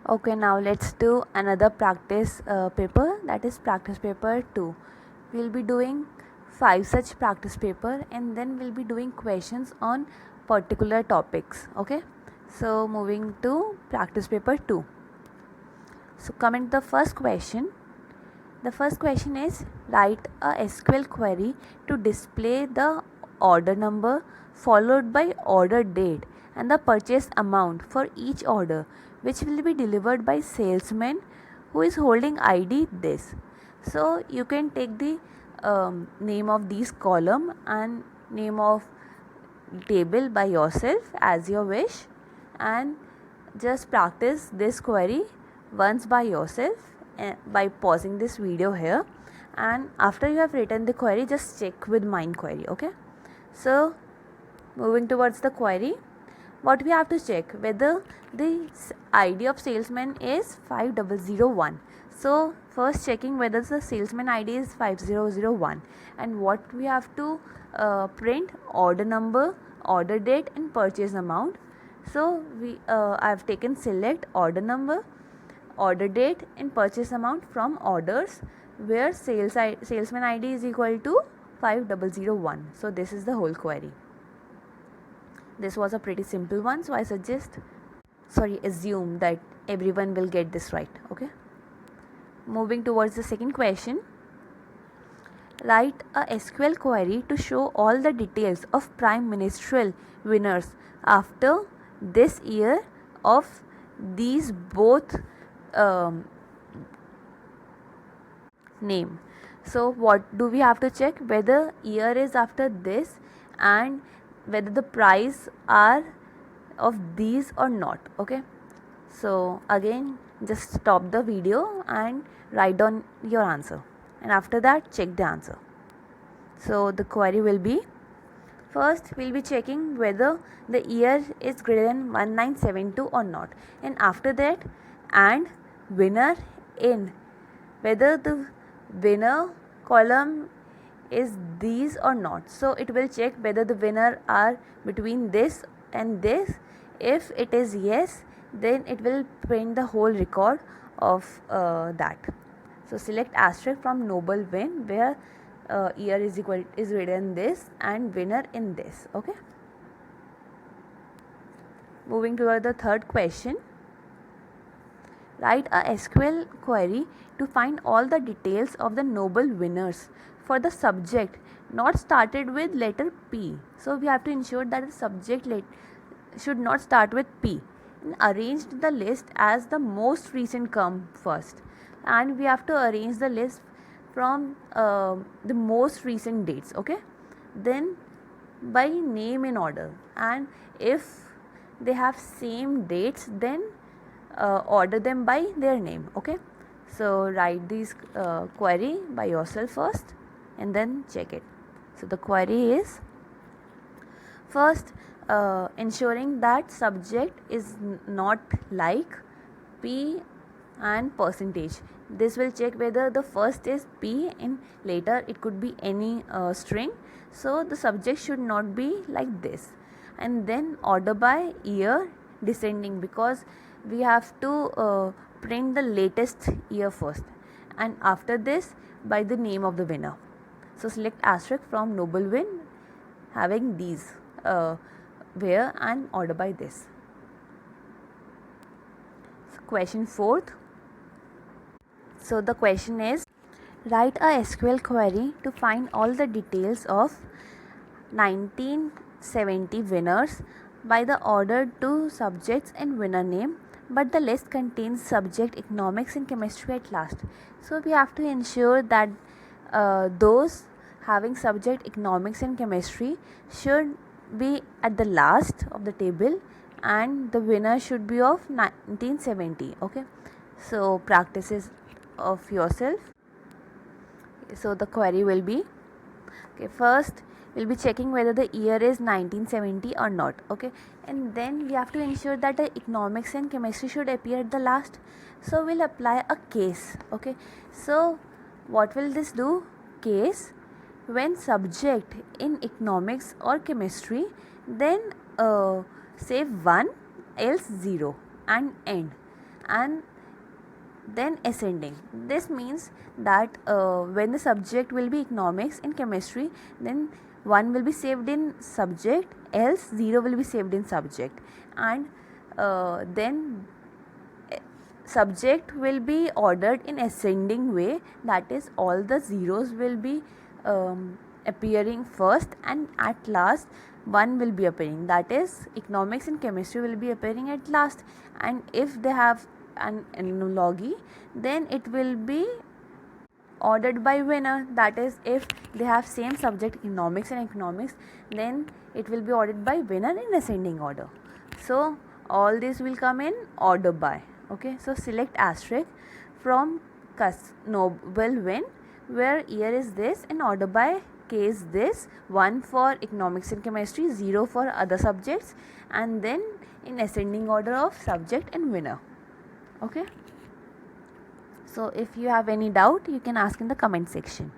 Okay, now let's do another practice paper, that is practice paper 2. We'll be doing 5 such practice paper and then we'll be doing questions on particular topics. Okay, so moving to practice paper 2. So coming to the first question. The first question is, write a SQL query to display the order number followed by order date and the purchase amount for each order, which will be delivered by salesman who is holding ID this. So you can take the name of these column and name of table by yourself as your wish, and just practice this query once by yourself by pausing this video here, and after you have written the query just check with mind query. Okay, so moving towards the query, what we have to check whether the ID of salesman is 5001. So first checking whether the salesman ID is 5001, and what we have to print: order number, order date and purchase amount. So I have taken select order number, order date and purchase amount from orders where salesman ID is equal to 5001. So this is the whole query. This was a pretty simple one, so I assume that everyone will get this right. Okay, moving towards the second question. Write a SQL query to show all the details of prime ministerial winners after this year of these both name. So what do we have to check? Whether year is after this and whether the price are of these or not. Okay, so again just stop the video and write down your answer, and after that check the answer. So the query will be, first we'll be checking whether the year is greater than 1972 or not, and after that and winner in, whether the winner column is these or not. So it will check whether the winner are between this and this. If it is yes, then it will print the whole record of that. So select asterisk from noble win where year is greater than this and winner in this. Okay, moving toward the third question. Write a SQL query to find all the details of the noble winners for the subject not started with letter P. So we have to ensure that the subject should not start with P. And arrange the list as the most recent come first, and we have to arrange the list from the most recent dates. Okay, then by name in order, and if they have same dates then order them by their name. Okay, so write this query by yourself first and then check it. So the query is, first ensuring that subject is not like P and percentage. This will check whether the first is P and later it could be any string. So the subject should not be like this. And then order by year descending, because we have to print the latest year first, and after this by the name of the winner. So select asterisk from noble win having these where and order by this. So question 4th. So the question is, write a SQL query to find all the details of 1970 winners by the order to subjects and winner name, but the list contains subject economics and chemistry at last. So we have to ensure that those having subject economics and chemistry should be at the last of the table and the winner should be of 1970. Okay, so practices of yourself. So the query will be, okay, first we'll be checking whether the year is 1970 or not. Okay, and then we have to ensure that the economics and chemistry should appear at the last. So we'll apply a case. Okay, so what will this do? Case, when subject in economics or chemistry, then say 1 else 0 and end. and then ascending. This means that when the subject will be economics in chemistry, then 1 will be saved in subject, else 0 will be saved in subject, and then subject will be ordered in ascending way, that is all the zeros will be appearing first, and at last 1 will be appearing, that is economics and chemistry will be appearing at last. And if they have an analogy, then it will be ordered by winner, that is if they have same subject economics and economics, then it will be ordered by winner in ascending order. So all this will come in order by. Okay, so select asterisk from noble win, where year is this and order by case this, 1 for economics and chemistry, 0 for other subjects, and then in ascending order of subject and winner. Okay, so if you have any doubt, you can ask in the comment section.